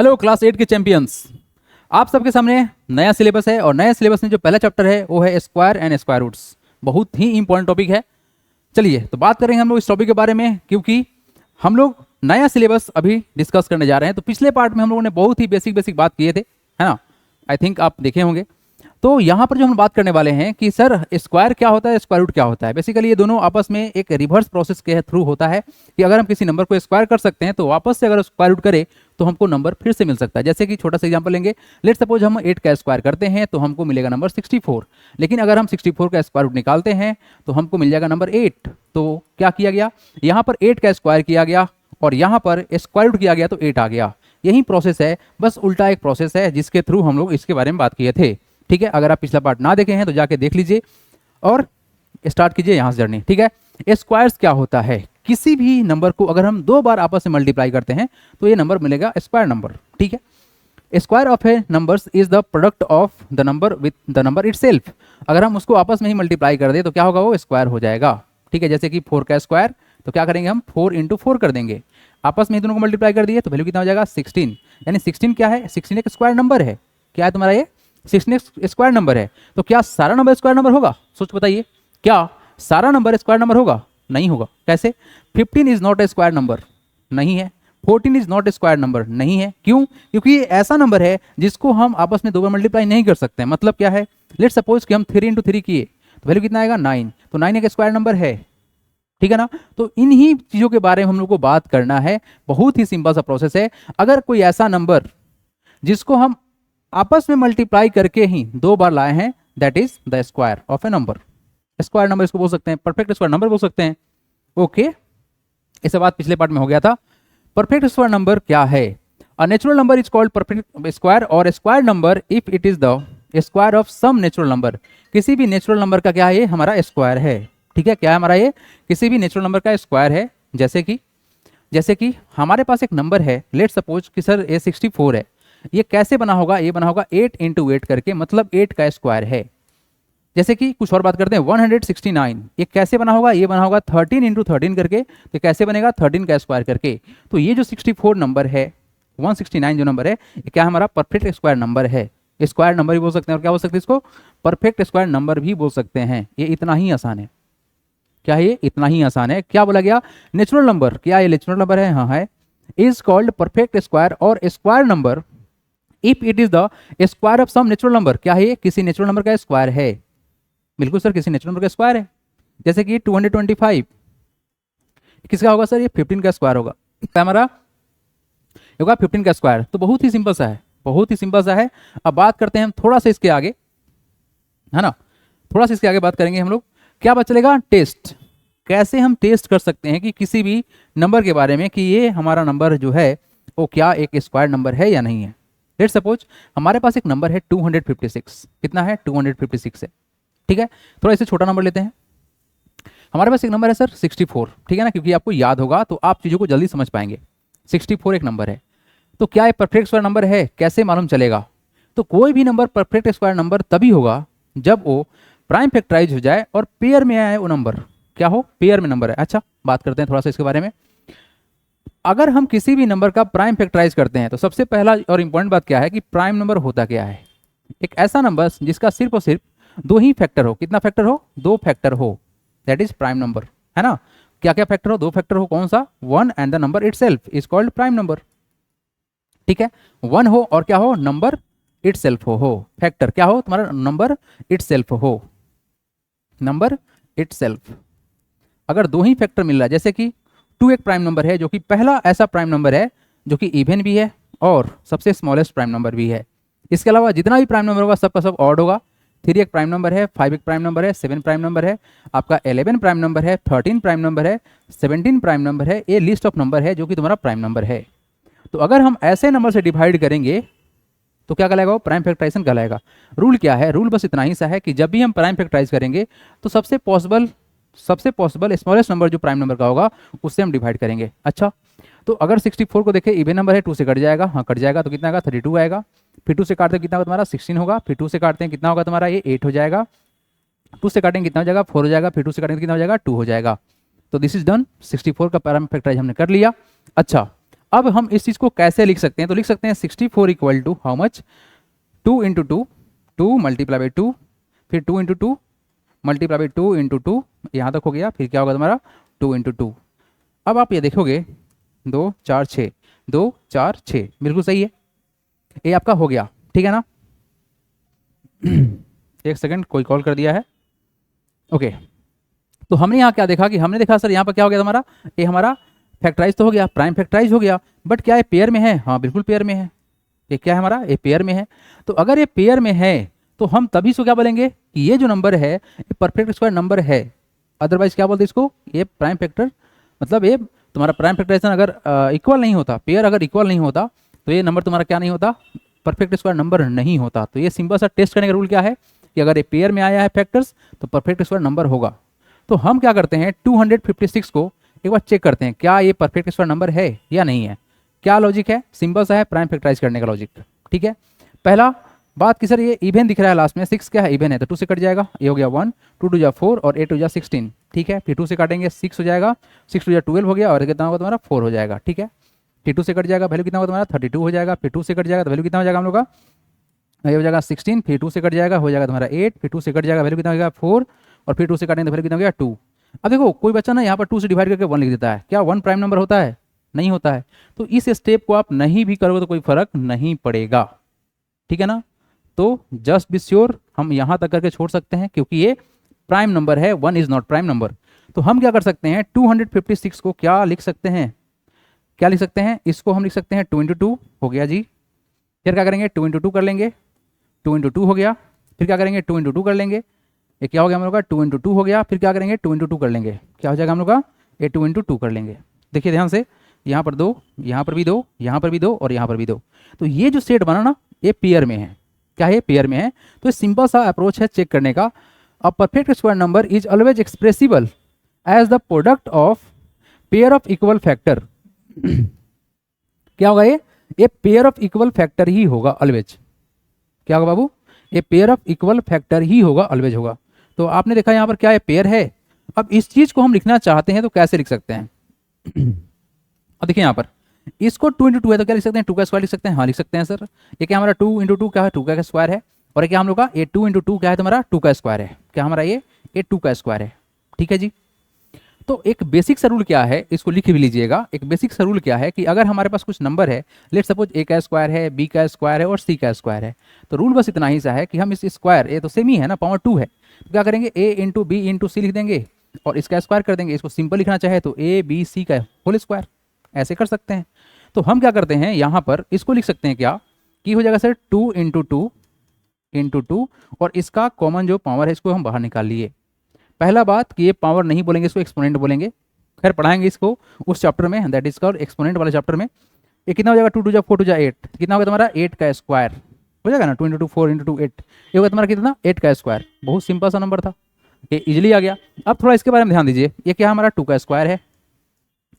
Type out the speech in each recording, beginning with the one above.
Hello class 8 के champions, आप सबके सामने नया सिलेबस है और नए सिलेबस में जो पहला चैप्टर है वो है स्क्वायर एंड स्क्वायर रूट्स। बहुत ही इंपॉर्टेंट टॉपिक है। चलिए तो बात करेंगे हम लोग इस टॉपिक के बारे में, क्योंकि हम लोग नया सिलेबस अभी डिस्कस करने जा रहे हैं। तो पिछले पार्ट में हम लोगों ने बहुत ही बेसिक बात किए थे, है ना। आई थिंक आप देखे होंगे। तो यहाँ पर जो हम बात करने वाले हैं कि सर स्क्वायर क्या होता है, स्क्वायर रूट क्या होता है। बेसिकली ये दोनों आपस में एक रिवर्स प्रोसेस के थ्रू होता है कि अगर हम किसी नंबर को स्क्वायर कर सकते हैं तो वापस से अगर स्क्वायर रूट करें तो हमको नंबर फिर से मिल सकता है। जैसे कि छोटा सा एग्जांपल लेंगे, लेट सपोज हम 8 का स्क्वायर करते हैं तो हमको मिलेगा नंबर 64। लेकिन अगर हम 64 का स्क्वायर रूट निकालते हैं तो हमको मिल जाएगा नंबर 8। तो क्या किया गया, यहाँ पर 8 का स्क्वायर किया गया और यहाँ पर स्क्वायर रूट किया गया तो 8 आ गया। यही प्रोसेस है, बस उल्टा एक प्रोसेस है जिसके थ्रू हम लोग इसके बारे में बात किए थे। ठीक है, अगर आप पिछला पार्ट ना देखे हैं तो जाके देख लीजिए और स्टार्ट कीजिए यहाँ से जर्नी। ठीक है, स्क्वायर्स क्या होता है, किसी भी नंबर को अगर हम दो बार आपस में मल्टीप्लाई करते हैं तो ये नंबर मिलेगा स्क्वायर नंबर। ठीक है, square of A numbers is the product of the number with the number itself. अगर हम उसको आपस में ही मल्टीप्लाई कर दे तो क्या होगा, वो स्क्वायर हो जाएगा। ठीक है, जैसे कि 4 का स्क्वायर तो क्या करेंगे हम 4 × 4 कर देंगे। आपस में ही दोनों को मल्टीप्लाई कर दिए तो वैल्यू कितना हो जाएगा 16। यानी 16 क्या है, 16 एक स्क्वायर नंबर है। क्या है तुम्हारा ये 16 स्क्वायर नंबर है। तो क्या सारा नंबर स्क्वायर नंबर होगा, सोच बताइए, क्या सारा नंबर स्क्वायर नंबर होगा? नहीं होगा। कैसे? 15 is not a square number, नहीं है। 14 is not a square number, नहीं है। क्यों? क्योंकि ये ऐसा नंबर है जिसको हम आपस में दो बार मल्टीप्लाई नहीं कर सकते। मतलब क्या है, लेट सपोज कि हम 3 × 3 किए तो वैल्यू कितना आएगा 9। तो 9 एक स्क्वायर नंबर है। ठीक है ना। तो इन्हीं चीजों के बारे में हम लोग को बात करना है। बहुत ही सिंपल सा प्रोसेस है। अगर कोई ऐसा नंबर जिसको हम आपस में मल्टीप्लाई करके ही दो बार लाए हैं, that is the square of A number. Square number इसको बोल सकते हैं, परफेक्ट स्क्वायर नंबर बोल सकते हैं। ओके, इस बात पिछले पार्ट में हो गया था। परफेक्ट स्क्वायर नंबर क्या है? A natural number is called perfect square और square number if it is the square of some natural number. किसी भी नेचुरल नंबर का क्या है, ये हमारा स्क्वायर है। ठीक है, क्या है हमारा ये, किसी भी नेचुरल नंबर का स्क्वायर है। जैसे कि हमारे पास एक नंबर है, लेट सपोज कि सर ये 64 है। ये कैसे बना होगा, ये बना होगा 8 × 8 करके, मतलब 8 का स्क्वायर है। जैसे कि कुछ और बात करते हैं, 169 ये कैसे बना होगा, ये बना होगा 13 × 13 करके। तो कैसे बनेगा, 13 का स्क्वायर करके। तो ये जो 64 नंबर है, 169 जो नंबर है, ये क्या हमारा परफेक्ट स्क्वायर नंबर है। स्क्वायर नंबर भी बोल सकते हैं और क्या बोल सकते हैं इसको, परफेक्ट स्क्वायर नंबर भी बोल सकते हैं। ये इतना ही आसान है। क्या है ये, इतना ही आसान है। क्या बोला गया, नेचुरल नंबर, क्या ये नेचुरल नंबर है? हाँ है। इज कॉल्ड परफेक्ट स्क्वायर और square number if it is the square of some natural number. क्या है ये, किसी नेचुरल नंबर का स्क्वायर है। बिल्कुल सर, किसी नेचुरल नंबर का स्क्वायर है। जैसे कि 225 किसका होगा सर, ये 15 का स्क्वायर होगा। क्या हमारा होगा 15 का स्क्वायर। तो बहुत ही सिंपल सा है, बहुत ही सिंपल सा है। अब बात करते हैं हम थोड़ा सा इसके आगे, है ना, थोड़ा सा इसके आगे बात करेंगे हम लोग। क्या बात चलेगा, टेस्ट। कैसे हम टेस्ट कर सकते हैं कि किसी भी नंबर के बारे में कि ये हमारा नंबर जो है वो क्या एक स्क्वायर नंबर है या नहीं है। लेट सपोज हमारे पास एक नंबर है 256। कितना है, 256 है। ठीक है, थोड़ा इसे छोटा नंबर लेते हैं। हमारे पास एक नंबर है सर 64। ठीक है ना, क्योंकि आपको याद होगा तो आप चीज़ों को जल्दी समझ पाएंगे। 64 एक नंबर है। तो क्या ये परफेक्ट स्क्वायर नंबर है, कैसे मालूम चलेगा? तो कोई भी नंबर परफेक्ट स्क्वायर नंबर तभी होगा जब वो प्राइम फैक्टराइज हो जाए और पेयर में आए वो नंबर। क्या हो, पेयर में नंबर है। अच्छा, बात करते हैं थोड़ा सा इसके बारे में। अगर हम किसी भी नंबर का प्राइम फैक्टराइज करते हैं तो सबसे पहला और इंपॉर्टेंट बात क्या है कि प्राइम नंबर होता क्या है। एक ऐसा नंबर जिसका सिर्फ और सिर्फ दो ही फैक्टर हो। कितना फैक्टर हो, दो फैक्टर हो, दैट इज प्राइम नंबर, है ना। क्या क्या फैक्टर हो, दो फैक्टर हो, कौन सा, 1 and the number itself is called prime number. ठीक है, 1 हो और क्या हो, नंबर इटसेल्फ हो। फैक्टर क्या हो तुम्हारा, नंबर इटसेल्फ हो, नंबर इटसेल्फ। अगर दो ही फैक्टर मिल रहा है, जैसे कि 2 एक प्राइम नंबर है जो कि पहला ऐसा प्राइम नंबर है जो कि इवन भी है और सबसे स्मॉलेस्ट प्राइम नंबर भी है। इसके अलावा जितना भी प्राइम नंबर होगा सबका सब ऑड होगा। 3 एक प्राइम नंबर है, 5 एक प्राइम नंबर है, 7 प्राइम नंबर है, आपका 11 प्राइम नंबर है, 13 प्राइम नंबर है, 17 प्राइम नंबर है। ये लिस्ट ऑफ नंबर है जो कि तुम्हारा प्राइम नंबर है। तो अगर हम ऐसे नंबर से डिवाइड करेंगे तो क्या कहलाएगा, वो प्राइम फैक्टराइजेशन कहलाएगा। रूल क्या है, रूल बस इतना ही सा है कि जब भी हम प्राइम फैक्टराइज करेंगे तो सबसे पॉसिबल स्मॉलेस्ट नंबर जो प्राइम नंबर का होगा उससे हम डिवाइड करेंगे। अच्छा, तो अगर 64 को देखें, इवन नंबर है, 2 से कट जाएगा, हाँ कट जाएगा, तो कितना आएगा 32 आएगा। फिर 2 से काटते हैं कितना होगा तुम्हारा 16 होगा। फिर 2 से काटते हैं कितना होगा तुम्हारा ये 8 हो जाएगा। 2 से काटेंगे कितना हो जाएगा 4 हो जाएगा। फिर 2 से काटेंगे कितना हो जाएगा 2 हो जाएगा। तो दिस इज डन, 64 का प्राइम फैक्टराइज हमने कर लिया। अच्छा, अब हम इस चीज़ को कैसे लिख सकते हैं, तो लिख सकते हैं 64 equal to how much, 2 into two, 2 multiply by 2, फिर 2 into two multiply by 2 into two, यहाँ तक हो गया, फिर क्या होगा तुम्हारा 2 इंटू टू। अब आप ये देखोगे 2 4 6, 2 4 6 बिल्कुल सही है, ये आपका हो गया, ठीक है ना। एक सेकंड, कोई कॉल कर दिया है, ओके। तो हमने यहाँ क्या देखा कि हमने देखा सर यहाँ पर क्या हो गया हमारा, ये हमारा फैक्टराइज तो हो गया, प्राइम फैक्टराइज हो गया, बट क्या ये पेयर में है, हाँ बिल्कुल पेयर में है, ये क्या है हमारा, ये पेयर में है। तो अगर ये पेयर में है तो हम तभी इसको क्या बोलेंगे कि ये जो नंबर है ये परफेक्ट स्क्वायर नंबर है, अदरवाइज क्या बोलते हैं इसको, ये प्राइम फैक्टर, मतलब ये तुम्हारा प्राइम फैक्टराइजेशन अगर इक्वल नहीं होता, पेयर अगर इक्वल नहीं होता तो ये नंबर तुम्हारा क्या नहीं होता, परफेक्ट स्क्वायर नंबर नहीं होता। तो ये सिंपल सा टेस्ट करने का रूल क्या है कि अगर ये पेयर में आया है फैक्टर्स तो परफेक्ट स्क्वायर नंबर होगा। तो हम क्या करते हैं 256 को एक बार चेक करते हैं क्या ये परफेक्ट स्क्वायर नंबर है या नहीं है। क्या लॉजिक है, सिंपल सा है, प्राइम फैक्टराइज करने का लॉजिक, ठीक है। पहला बात कि सर ये इवन दिख रहा है लास्ट में, 6 क्या है इवन है, तो 2 से कट जाएगा, ये हो गया 1, 2 2 जा 4 और 8 2 जा 16, ठीक है। फिर 2 से काटेंगे 6 हो जाएगा, 6 2 जा 12 हो गया और कितना होगा तुम्हारा 4 हो जाएगा, ठीक है। फिर 2 से कट जाएगा, वैल्यू कितना होगा तुम्हारा 32 हो जाएगा, फिर 2 से कट जाएगा तो वैल्यू कितना हो जाएगा हम लोग का, ये हो जाएगा 16, फिर 2 से कट जाएगा हो जाएगा तुम्हारा 8, फिर 2 से कट जाएगा वैल्यू कितना हो जाएगा 4 और फिर 2 से काटेंगे तो वैल्यू कितना हो गया 2। अब देखो कोई बच्चा ना यहाँ पर 2 से डिवाइड करके 1 लिख देता है, क्या 1 प्राइम नंबर होता है, नहीं होता है। तो इस स्टेप को आप नहीं भी करोगे तो कोई फर्क नहीं पड़ेगा, ठीक है ना। तो जस्ट बी श्योर हम यहाँ तक करके छोड़ सकते हैं क्योंकि ये प्राइम नंबर है, 1 इज नॉट प्राइम नंबर। तो हम क्या कर सकते हैं 256 को क्या लिख सकते हैं, क्या लिख सकते हैं, इसको हम लिख सकते हैं 2 इंटू 2 हो गया जी। फिर क्या करेंगे 2 इंटू 2 कर लेंगे, 2 इंटू 2 हो गया, फिर क्या करेंगे 2 इंटू 2 कर लेंगे, ये क्या हो गया हम लोग का 2 इंटू 2 हो गया, फिर क्या करेंगे 2 इंटू 2 कर लेंगे, क्या हो जाएगा हम लोग का ये 2 इंटू 2 कर लेंगे। देखिए ध्यान से, यहाँ पर 2, यहाँ पर भी 2, यहाँ पर भी 2 और यहाँ पर भी 2, तो ये जो सेट बना ना ये पेयर में है, क्या है पेयर में है। तो ये सिंपल सा अप्रोच है चेक करने का। A perfect square number is always expressible as the product of pair of equal factor. क्या होगा ये पेयर ऑफ इक्वल फैक्टर ही होगा ऑलवेज, क्या होगा बाबू, ये पेयर ऑफ इक्वल फैक्टर ही होगा, ऑलवेज होगा। तो आपने देखा यहाँ पर क्या ये पेयर है। अब इस चीज को हम लिखना चाहते हैं तो कैसे लिख सकते हैं, अब देखिए यहाँ पर इसको 2 इंटू 2 है तो क्या लिख सकते हैं 2 का स्क्वायर लिख सकते हैं, हाँ लिख सकते हैं सर। ये क्या हमारा 2 इंटू 2 क्या है 2 का स्क्वायर है, और क्या हम लोग का ये 2 इंटू 2 क्या है तुम्हारा 2 का स्क्वायर है, क्या हमारा ये 2 का स्क्वायर है, ठीक है जी। तो एक बेसिक सा रूल क्या है, इसको लिख भी लीजिएगा। एक बेसिक सा रूल क्या है कि अगर हमारे पास कुछ नंबर है, लेट सपोज ए का स्क्वायर है, बी का स्क्वायर है और सी का स्क्वायर है, तो रूल बस इतना ही सा है कि हम इस स्क्वायर, ये तो सेम ही है ना, पावर 2 है, तो क्या करेंगे ए इंटू बी इंटू सी लिख देंगे और इसका स्क्वायर कर देंगे। इसको सिंपल लिखना चाहे तो ए बी सी का होल स्क्वायर, ऐसे कर सकते हैं। तो हम क्या करते हैं यहाँ पर इसको लिख सकते हैं क्या कि हो जाएगा सर 2 इंटू 2 इंटू 2 और इसका कॉमन जो पावर है इसको हम बाहर निकाल लिए। पहला बात कि ये पावर नहीं बोलेंगे, इसको एक्सपोनेंट बोलेंगे, खैर पढ़ाएंगे इसको उस चैप्टर में, दैट इज कॉल्ड एक्सपोनेंट वाले चैप्टर में। ये कितना हो जाएगा 2 2 जा 4 2 जा 8, कितना होगा तुम्हारा 8 का स्क्वायर हो जाएगा ना, 2 इंटू 2 4 इंटू 2 8, ये होगा तुम्हारा कितना 8 का स्क्वायर। बहुत सिंपल सा नंबर था, ये इजिली आ गया। अब थोड़ा इसके बारे में ध्यान दीजिए, ये क्या हमारा 2 का स्क्वायर है,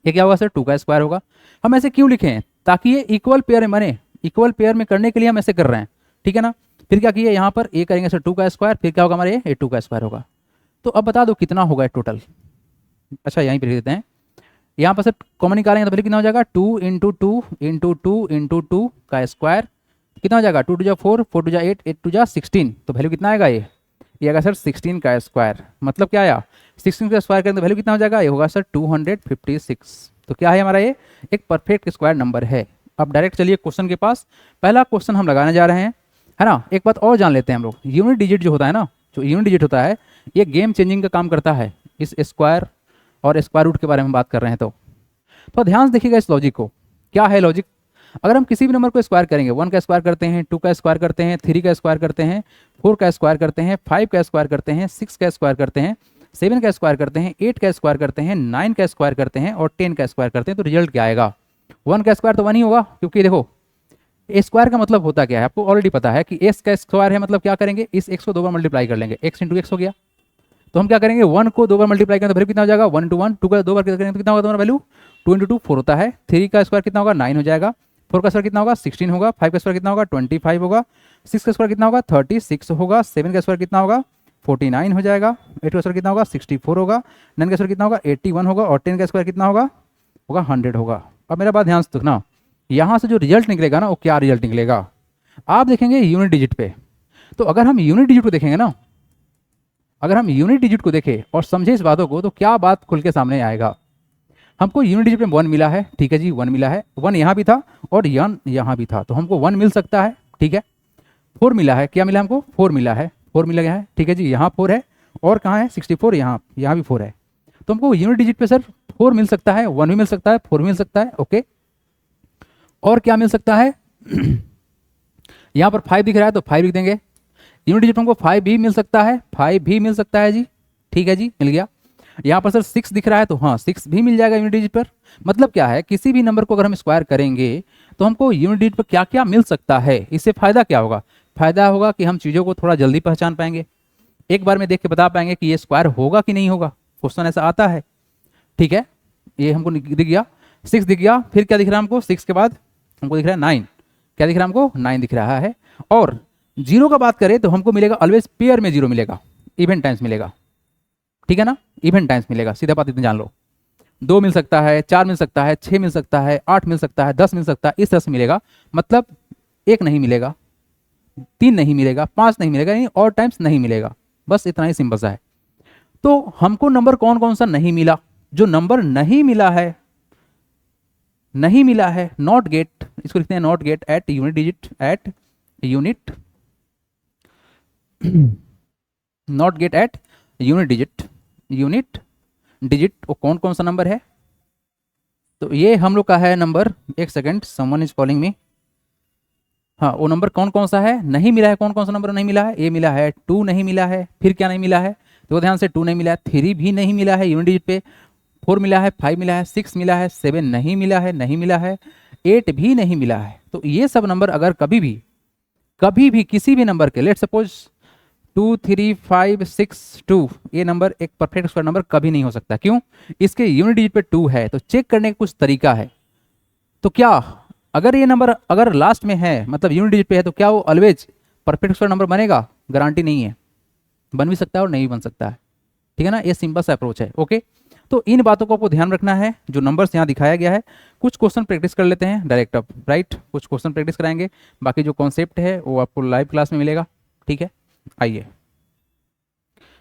ये क्या होगा सर 2 का स्क्वायर होगा। हम ऐसे क्यों लिखे हैं, ताकि ये इक्वल पेयर में बने, इक्वल पेयर में करने के लिए हम ऐसे कर रहे हैं, ठीक है ना। फिर क्या किए यहाँ पर ए करेंगे सर 2 का स्क्वायर, फिर क्या होगा हमारे ये 2 का स्क्वायर होगा। तो अब बता दो कितना होगा टोटल, अच्छा यहीं पर लिख देते हैं, यहाँ पर सर कॉमन निकालेंगे तो पहले कितना हो जाएगा 2 इंटू 2 इंटू 2 इंटू 2 का स्क्वायर, कितना हो जाएगा 2 2 जा 4 4 2 जा 8 8 2 जा 16, तो वैल्यू कितना आएगा ये आएगा सर 16 का स्क्वायर। मतलब क्या आया 16 का स्क्वायर करेंगे तो वैल्यू कितना हो जाएगा, ये होगा सर 256। तो क्या है हमारा ये एक परफेक्ट स्क्वायर नंबर है। अब डायरेक्ट चलिए क्वेश्चन के पास, पहला क्वेश्चन हम लगाने जा रहे हैं, है ना। एक बात और जान लेते हैं हम लोग, यूनिट डिजिट जो होता है ना, जो यूनिट डिजिट होता है ये गेम चेंजिंग का काम करता है। इस स्क्वायर और स्क्वायर रूट के बारे में बात कर रहे हैं तो ध्यान से देखिएगा इस लॉजिक को, क्या है लॉजिक। अगर हम किसी भी नंबर को स्क्वायर करेंगे, 1 का स्क्वायर करते हैं, 2 का स्क्वायर करते हैं, 3 का स्क्वायर करते हैं, 4 का स्क्वायर करते हैं, 5 का स्क्वायर करते हैं, 6 का स्क्वायर करते हैं, 7 का स्क्वायर करते हैं, 8 का स्क्वायर करते हैं, 9 का स्क्वायर करते हैं और 10 का स्क्वायर करते हैं, तो रिजल्ट क्या आएगा 1 का स्क्वायर तो 1 ही होगा। क्योंकि देखो ए स्क्वायर का मतलब होता क्या है, आपको ऑलरेडी पता है कि एक्स का स्क्वायर है, मतलब क्या करेंगे इस एक्स को 2 बार मल्टीप्लाई कर लेंगे, एक्स इंटू एक्स हो गया। तो हम क्या करेंगे 1 को 2 बार मल्टीप्लाई करें तो वैल्यू कितना हो जाएगा 1 इंटू 1, 2 का 2 बार करेंगे तो कितना होगा तुम्हारा वैल्यू 2 इंटू 2 4 होता है। 3 का स्क्वायर कितना होगा 9 हो जाएगा, 4 का स्क्वायर कितना होगा 16 होगा, 5 का स्क्वायर कितना होगा 25 होगा, 6 का स्क्वायर कितना होगा 36 होगा, 7 का स्क्वायर कितना होगा 49 हो जाएगा, 8 का स्क्वायर कितना होगा 64 होगा, 9 का स्क्वायर कितना होगा 81 होगा और 10 का स्क्वायर कितना होगा 100 होगा। अब मेरा बात ध्यान से सुनना, यहाँ से जो रिजल्ट निकलेगा ना वो क्या रिजल्ट निकलेगा, आप देखेंगे यूनिट डिजिट पे। तो अगर हम यूनिट डिजिट को देखेंगे ना, अगर हम यूनिट डिजिट को देखें और समझे इस बातों को, तो क्या बात खुल के सामने आएगा। हमको यूनिट डिजिट में 1 मिला है, ठीक है जी, 1 मिला है, 1 यहाँ भी था और 1 यहाँ भी था, तो हमको 1 मिल सकता है, ठीक है। 4 मिला है, क्या मिला हमको, 4 मिला है, 4 मिला गया है, ठीक है जी, यहाँ 4 है और कहाँ है 64, यहाँ भी 4 है। तो हमको यूनिट डिजिट पे सर 4 मिल सकता है, 1 भी मिल सकता है, 4 भी मिल सकता है, ओके। और क्या मिल सकता है यहाँ पर 5 दिख रहा है तो 5 लिख देंगे। यूनिट डिजिट हमको 5 भी मिल सकता है, 5 भी मिल सकता है जी, ठीक है जी, मिल गया। यहाँ पर सर 6 दिख रहा है तो हाँ 6 भी मिल जाएगा यूनिट डिजिट पर। मतलब क्या है, किसी भी नंबर को अगर हम स्क्वायर करेंगे तो हमको यूनिट डिजिट पर क्या क्या मिल सकता है। इससे फायदा क्या होगा, फायदा होगा कि हम चीज़ों को थोड़ा जल्दी पहचान पाएंगे, एक बार में देख के बता पाएंगे कि ये स्क्वायर होगा कि नहीं होगा, क्वेश्चन ऐसा आता है, ठीक है। ये हमको दिख गया, 6 दिख गया, फिर क्या दिख रहा है हमको, 6 के बाद हमको दिख रहा है 9, क्या दिख रहा है हमको, 9 दिख रहा है। और जीरो का बात करें तो हमको मिलेगा ऑलवेज पेयर में जीरो मिलेगा, इवन टाइम्स मिलेगा, ठीक है ना, इवन टाइम्स मिलेगा, सीधा बात इतना जान लो। 2 मिल सकता है, 4 मिल सकता है, 6 मिल सकता है, 8 मिल सकता है, 10 मिल सकता है, इस तरह से मिलेगा। मतलब 1 नहीं मिलेगा, 3 नहीं मिलेगा, 5 नहीं मिलेगा, यानी और टाइम्स नहीं मिलेगा, बस इतना ही सिंपल सा है। तो हमको नंबर कौन कौन सा नहीं मिला, जो नंबर नहीं मिला है, नहीं मिला है, नॉट गेट, इसको लिखते हैं not get at unit digit, at unit, not get at unit digit, unit digit वो कौन कौन सा नंबर है। तो ये हम लोग का है नंबर, एक second, someone is calling me. हाँ, वो नंबर कौन कौन सा है, नहीं मिला है, कौन कौन सा नंबर नहीं मिला है, ए मिला है, 2 नहीं मिला है, फिर क्या नहीं मिला है, तो ध्यान से 2 नहीं मिला है, 3 भी नहीं मिला है यूनिट डिजिट पे, 4 मिला है, 5 मिला है, 6 मिला है, 7 नहीं मिला है, नहीं मिला है, 8 भी नहीं मिला है। तो ये सब नंबर अगर कभी भी किसी भी नंबर के, लेट सपोज 2 3 5 6 2, ये नंबर एक परफेक्ट स्क्वायर नंबर कभी नहीं हो सकता, क्यों, इसके यूनिट डिजिट पे 2 है। तो चेक करने का कुछ तरीका है, तो क्या अगर ये नंबर अगर लास्ट में है, मतलब यूनिट डिजिट पे है, तो क्या वो ऑलवेज परफेक्ट स्क्वायर नंबर बनेगा, गारंटी नहीं है, बन भी सकता है और नहीं बन सकता है, ठीक है ना, ये सिंपल सा अप्रोच है, ओके। तो इन बातों को आपको ध्यान रखना है, जो नंबर्स यहाँ दिखाया गया है। कुछ क्वेश्चन प्रैक्टिस कर लेते हैं डायरेक्ट अप, राइट, कुछ क्वेश्चन प्रैक्टिस कराएंगे, बाकी जो कॉन्सेप्ट है वो आपको लाइव क्लास में मिलेगा, ठीक है। आइए,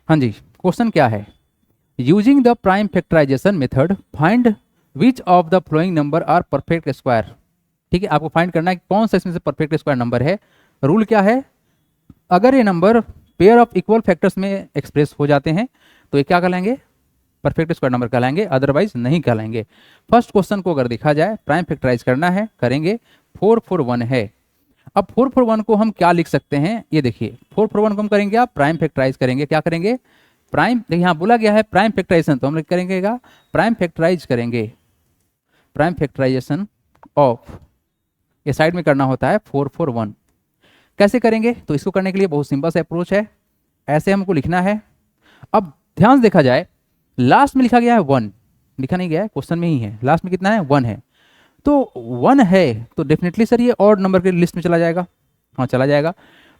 हाँ जी, क्वेश्चन क्या है, using the prime factorization method find which of the following number are perfect square, ठीक है। आपको फाइंड करना है कि कौन सा इसमें से परफेक्ट स्क्वायर नंबर है। रूल क्या है, अगर ये number pair of equal factors में एक्सप्रेस हो जाते हैं तो ये क्या कहलाएंगे, परफेक्ट स्क्वायर नंबर कहलाएंगे, अदरवाइज नहीं कहलाएंगे। फर्स्ट क्वेश्चन को अगर देखा जाए, प्राइम फैक्टराइज करना है, करेंगे, 441 है। अब 441 को हम क्या लिख सकते हैं, ये देखिए, 441 को हम करेंगे, आप प्राइम फैक्टराइज करेंगे, क्या करेंगे, प्राइम, देखिए यहाँ बोला गया है प्राइम फैक्टराइजेशन, तो हम लोग करेंगे क्या, प्राइम फैक्टराइज करेंगे, प्राइम फैक्टराइजेशन ऑफ, ये साइड में करना होता है 441। कैसे करेंगे, तो इसको करने के लिए बहुत सिंपल सा अप्रोच है, ऐसे हमको लिखना है। अब ध्यान से देखा जाए, लास्ट में लिखा गया है 1, लिखा नहीं गया है, क्वेश्चन में ही है, लास्ट में कितना है, 1 है, तो 1 है तो डेफिनेटली सर ये ऑड नंबर के लिस्ट में चला जाएगा, हाँ चला जाएगा।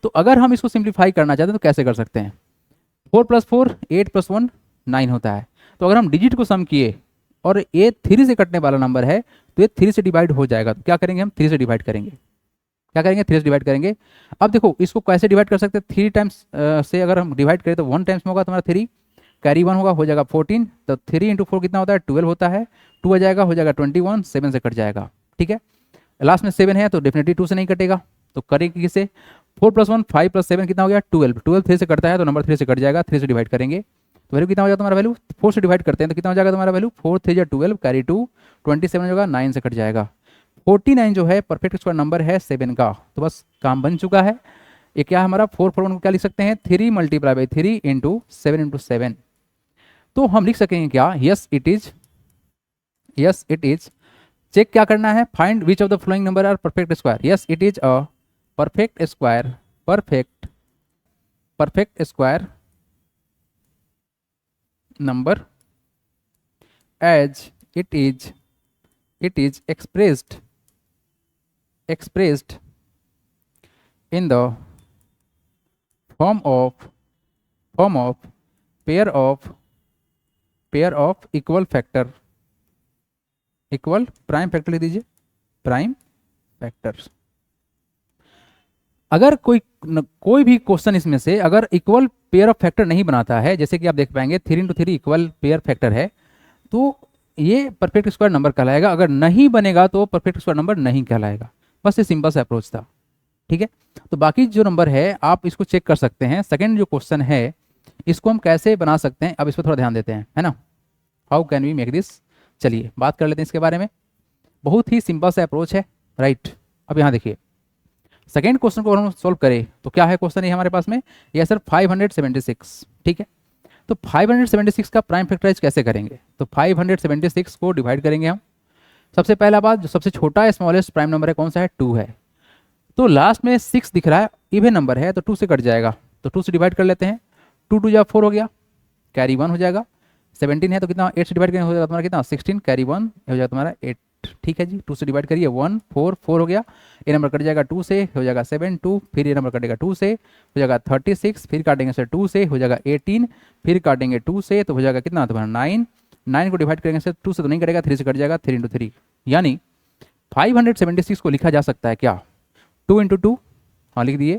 तो अगर हम इसको सिंप्लीफाई करना चाहते हैं तो कैसे कर सकते हैं, 4 + 4 8 + 1 9 होता है। तो अगर हम डिजिट को सम किए और ये 3 से कटने वाला नंबर है तो ये 3 से डिवाइड हो जाएगा, तो क्या करेंगे हम, 3 से डिवाइड करेंगे, क्या करेंगे, 3 से डिवाइड करेंगे। अब देखो इसको कैसे डिवाइड कर सकते हैं, 3 टाइम्स से अगर हम डिवाइड करें तो 1 टाइम्स में होगा तुम्हारा 3, कैरी 1 होगा, हो जाएगा 14, तो 3 × 4 कितना होता है, 12 होता है, 2 आ जाएगा, हो जाएगा 21, 7 से कट जाएगा, ठीक है। लास्ट में 7 है तो डेफिनेटली 2 से नहीं कटेगा, तो करेंगे किसे, 4 + 1 5 + 7 कितना हो गया, 12, 12 3 से कटता है तो नंबर 3 से कट जाएगा, 3 से डिवाइड करेंगे तो वैल्यू कितना हो जाएगा तुम्हारा, वैल्यू 4 से डिवाइड करते हैं तो कितना हो जाएगा तुम्हारा वैल्यू, 4 3 × 12, कैरी 2, 27 होगा, 9 से कट जाएगा। 49 जो है परफेक्ट स्क्वायर नंबर है 7 का, तो बस काम बन चुका है। ये क्या है हमारा, 441 को क्या लिख सकते हैं, 3 × 3 × 7 × 7, तो हम लिख सकेंगे क्या, yes it is, yes it is, check क्या करना है, find which of the following number are perfect square, yes it is a perfect square, perfect square number as it is expressed in the form of pair of equal factor, equal prime factor लिख दीजिए, prime factor. अगर कोई भी question इसमें से अगर equal pair of factor नहीं बनाता है, जैसे कि आप देख पाएंगे 3 इंटू 3 इक्वल पेयर फैक्टर है, तो ये परफेक्ट स्क्वायर नंबर कहलाएगा। अगर नहीं बनेगा तो परफेक्ट स्क्वायर नंबर नहीं कहलाएगा। बस ये सिंपल सा अप्रोच था, ठीक है। तो बाकी जो नंबर है आप इसको चेक कर सकते हैं। सेकेंड जो क्वेश्चन है इसको हम कैसे बना सकते हैं, अब इस पर थोड़ा ध्यान देते हैं, है ना। How can we make this, चलिए बात कर लेते हैं इसके बारे में। बहुत ही सिंपल सा अप्रोच है, राइट। अब यहाँ देखिए सेकेंड क्वेश्चन को हम सॉल्व करें तो क्या है क्वेश्चन ये हमारे पास में, ये सर 576, ठीक है। तो 576 का प्राइम फैक्टराइज कैसे करेंगे, तो 576 को डिवाइड करेंगे हम। सबसे पहला बात, जो सबसे छोटा स्मॉलेस्ट प्राइम नंबर है कौन सा है, 2 है। तो लास्ट में 6 दिख रहा है, इवन नंबर है तो 2 से कट जाएगा, तो 2 से डिवाइड कर लेते हैं। 2 2 जा 4 हो गया, कैरी 1 हो जाएगा। 17 है तो कितना, 8 से डिवाइड करेंगे हो जाएगा तुम्हारा कितना, 16, कैरी 1 हो जाएगा तुम्हारा 8, ठीक है जी। 2 से डिवाइड करिए, 1 4 4 हो गया। ये नंबर कट जाएगा 2 से, हो जाएगा 7 2, फिर ये नंबर कटेगा 2 से, हो जाएगा 36, फिर काटेंगे से 2 से, हो जाएगा 18, फिर काटेंगे 2 से तो हो जाएगा कितना तुम्हारा 9। 9 को डिवाइड करेंगे से 2 से तो नहीं कटेगा, 3 से कट जाएगा, 3 इंटू 3। यानी 576 को लिखा जा सकता है क्या, 2 इंटू 2, हाँ लिख दिए।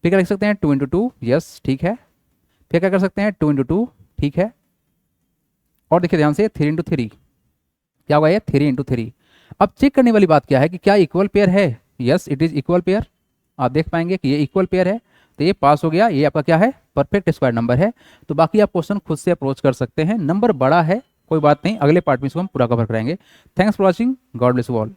फिर क्या लिख सकते हैं, 2 इंटू 2, यस ठीक है। फिर क्या कर सकते हैं, 2 इंटू 2, ठीक है। और देखिए ध्यान से 3 इंटू 3, क्या होगा ये 3 इंटू 3। अब चेक करने वाली बात क्या है कि क्या इक्वल पेयर है, yes it is equal pair. आप देख पाएंगे कि ये इक्वल पेयर है, तो ये पास हो गया, ये आपका क्या है, परफेक्ट स्क्वायर नंबर है। तो बाकी आप क्वेश्चन खुद से अप्रोच कर सकते हैं, नंबर बड़ा है कोई बात नहीं, अगले पार्ट में इसको हम पूरा कवर कराएंगे। Thanks for watching, God bless you all.